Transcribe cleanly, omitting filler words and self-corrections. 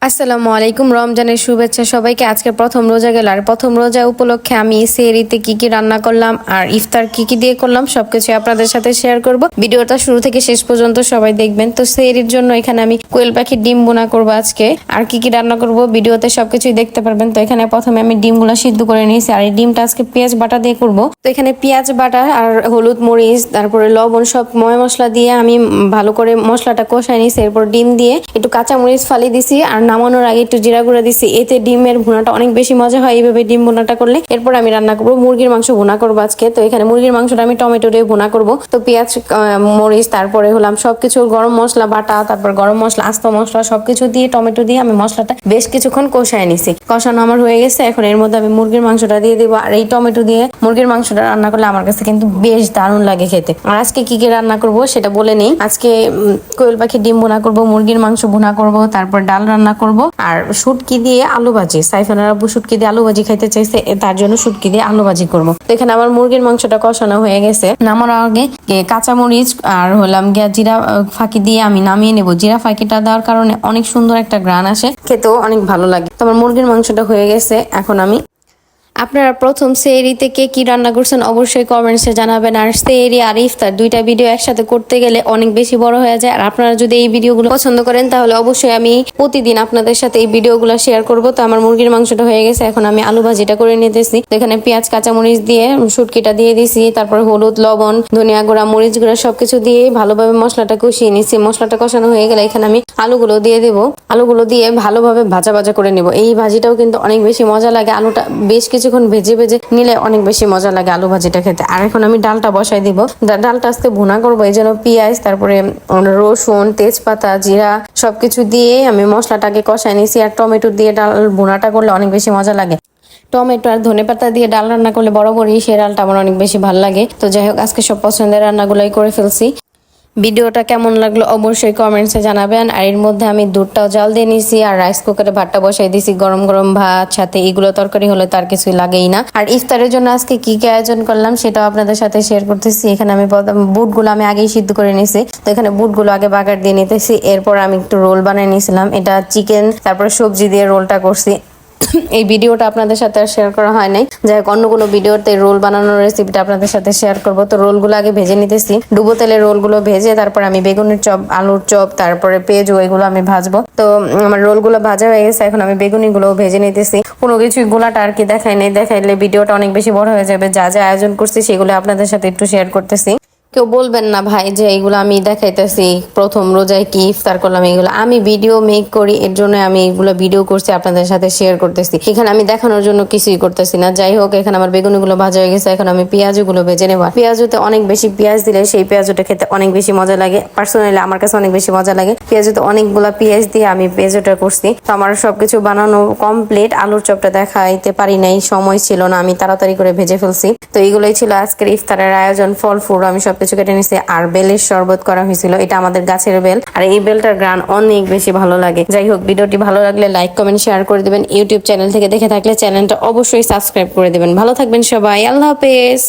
আসসালামু আলাইকুম। রমজানের শুভেচ্ছা সবাইকে। আজকে প্রথম রোজা গেল, আর প্রথম রোজা উপলক্ষে আমি সেহরিতে কি কি রান্না করলাম আর ইফতার কি কি দিয়ে করলাম সবকিছু আপনাদের সাথে শেয়ার করব। ভিডিওটা শুরু থেকে শেষ পর্যন্ত সবাই দেখবেন। তো সেহরির জন্য এখানে আমি কোয়েল পাখির ডিম বোনা করবো আজকে, আর কি কি রান্না করব ভিডিওতে সবকিছুই দেখতে পারবেন। তো এখানে প্রথমে আমি ডিমগুলো সিদ্ধ করে নিয়েছি, আর এই ডিমটা আজকে পেঁয়াজ বাটা দিয়ে করব। তো এখানে পেঁয়াজ বাটা আর হলুদ মরিচ তারপরে লবণ সব ময় মশলা দিয়ে আমি ভালো করে মশলাটা কষাই নিয়েছি। এরপর ডিম দিয়ে একটু কাঁচা মরিচ ফালি দিছি, আর নামানোর আগে একটু জিরা গুঁড়া দিছি। এতে ডিমের ভুনাটা অনেক বেশি মজা হয় এইভাবে ডিম ভুনাটা করলে। এরপর আমি রান্না করবো মুরগির মাংস ভুনা করবো আজকে। তো এখানে মুরগির মাংসটা আমি টমেটো দিয়ে ভুনা করবো। তো পেঁয়াজ মরিচ তারপরে হলাম সবকিছু গরম মশলা বাটা, তারপর গরম মশলা আস্ত মশলা সবকিছু দিয়ে টমেটো দিয়ে আমি মশলাটা বেশ কিছুক্ষণ কষায় নিছি। কষানো আমার হয়ে গেছে। এখন এর মধ্যে আমি মুরগির মাংসটা দিয়ে দিব। আর এই টমেটো দিয়ে মুরগির মাংসটা রান্না করলে আমার কাছে কিন্তু বেশ দারুণ লাগে খেতে। আর আজকে কি কি রান্না করব সেটা বলে নেই। আজকে কোয়েল পাখির ডিম ভুনা করবো, মুরগির মাংস ভুনা করবো, তারপর ডাল রান্না করব, আর শুটকি দিয়ে আলু ভাজি। সাইফানের আব্বু শুটকি দিয়ে আলু ভাজি খাইতে চাইছে, তার জন্য শুটকি দিয়ে আলু ভাজি করবো। তো এখানে আমার মুরগির মাংসটা কষানো হয়ে গেছে। নামানোর আগে কাঁচামরিচ আর হলাম গিয়া জিরা ফাঁকি দিয়ে আমি নামিয়ে নেব। জিরা ফাঁকিটা দেওয়ার কারণে অনেক সুন্দর একটা গ্রান আসে, খেতেও অনেক ভালো লাগে। তো আমার মুরগির মাংসটা হয়ে গেছে। এখন আমি আপনারা প্রথম সেহরিতে কে কি রান্না করছেন অবশ্যই কমেন্টসে জানাবেন। আর সেহরি আর ইফতার দুইটা ভিডিও একসাথে করতে গেলে অনেক বেশি বড় হয়ে যায়। আর আপনারা যদি এই ভিডিওগুলো পছন্দ করেন তাহলে অবশ্যই আমি প্রতিদিন আপনাদের সাথে এই ভিডিওগুলো শেয়ার করব। তো আমার মুরগির মাংসটা হয়ে গেছে। এখন আমি আলু ভাজিটা করে নিতেছি। এখানে পেঁয়াজ কাঁচামরিচ দিয়ে শুটকিটা দিয়ে দিছি, তারপর হলুদ লবণ ধনিয়া গুঁড়া মরিচ গুঁড়া সবকিছু দিয়ে ভালোভাবে মশলাটা কষিয়ে নিচ্ছি। মশলাটা কষানো হয়ে গেলে এখানে আমি আলুগুলো দিয়ে দেবো। আলুগুলো দিয়ে ভালোভাবে ভাজা ভাজা করে নেব। এই ভাজিটাও কিন্তু অনেক বেশি মজা লাগে। আলুটা বেশ কিছুক্ষণ ভেজে ভেজে নিলে অনেক বেশি মজা লাগে আলু ভাজিটা খেতে। আর এখন আমি ডালটা বসাই দিব। ডালটা আস্তে ভুনা করবো, এই জন্য পেঁয়াজ তারপরে রসুন তেজপাতা জিরা সবকিছু দিয়ে আমি মশলাটাকে কষাই নিয়েছি। আর টমেটো দিয়ে ডাল ভুনাটা করলে অনেক বেশি মজা লাগে। টমেটো আর ধনেপাতা দিয়ে ডাল রান্না করলে বরাবরই সেই ডালটা আমার অনেক বেশি ভালো লাগে। তো যাই হোক, আজকে সব পছন্দের রান্নাগুলোই করে ফেলছি। ভিডিওটা কেমন লাগলো অবশ্যই কমেন্টসে জানাবেন। আর এর মধ্যে আমি দুধটাও জাল দিয়ে নিছি, আর রাইস কুকারে ভাতটা বসাই দিছি। গরম গরম ভাত সাথে এগুলো তরকারি হলে তার কিছুই লাগেই না। আর ইফতারের জন্য আজকে কি কি আয়োজন করলাম সেটাও আপনাদের সাথে শেয়ার করতেছি। এখানে আমি বুটগুলো আমি আগেই সিদ্ধ করে নিছি। তো এখানে বুটগুলো আগে বাগার দিয়ে নিতেছি। এরপর আমি একটু রোল বানিয়ে নিয়েছিলাম। এটা চিকেন তারপর সবজি দিয়ে রোলটা করছি। এই ভিডিওটা আপনাদের সাথে আর শেয়ার করা হয় নাই। যাই হোক, অন্য কোনো ভিডিওতে রোল বানানোর রেসিপিটা আপনাদের সাথে শেয়ার করব। তো রোলগুলো আগে ভেজে নিতেছি। ডুবো তেলে রোলগুলো ভেজে তারপর আমি বেগুনের চপ আলুর চপ তারপরে পেঁয়াজ এগুলো আমি ভাজবো। তো আমার রোলগুলো ভাজা হয়ে গেছে। এখন আমি বেগুনিগুলো ভেজে নিতেছি। কোনো কিছুই গোলাটা আর কি দেখাই নেই, দেখাইলে ভিডিওটা অনেক বেশি বড় হয়ে যাবে। যা যা আয়োজন করছি সেগুলো আপনাদের সাথে একটু শেয়ার করতেছি। কেউ বলবেন না ভাই যে এইগুলো আমি দেখাইতেছি প্রথম রোজায় কি ইফতার করলাম। এইগুলো আমি ভিডিও মেক করি, এর জন্য আমি এইগুলো ভিডিও করছি আপনাদের সাথে শেয়ার করতেছি। এখানে আমি দেখানোর জন্য কিছুই করতেছি না। যাই হোক, এখানে আমার বেগুনগুলো ভাজা হয়ে গেছে। এখন আমি পেঁয়াজগুলো ভেজে নেব। পেঁয়াজতে অনেক বেশি পেঁয়াজ দিলে সেই পেঁয়াজটা খেতে অনেক বেশি মজা লাগে। পার্সোনালি আমার কাছে অনেক বেশি মজা লাগে। পেঁয়াজতে অনেকগুলো পেঁয়াজ দিয়ে আমি পেঁয়াজটা করছি। তো আমার সবকিছু বানানো কমপ্লিট। আলুর চপটা দেখাইতে পারি নাই, সময় ছিল না, আমি তাড়াতাড়ি করে ভেজে ফেলছি। তো এইগুলোই ছিল আজকের ইফতারের আয়োজন। ফল ফুল আমি সবকিছু কেটে নিছি। আর বেলের শরবত করা হয়েছিল, এটা আমাদের গাছের বেল। আর এই বেলটার গ্রান অনেক বেশি ভালো লাগে। যাই হোক, ভিডিওটি ভালো লাগলে লাইক কমেন্ট শেয়ার করে দিবেন। ইউটিউব চ্যানেল থেকে দেখে থাকলে চ্যানেলটা অবশ্যই সাবস্ক্রাইব করে দিবেন। ভালো থাকবেন সবাই, আল্লাহ হাফেজ।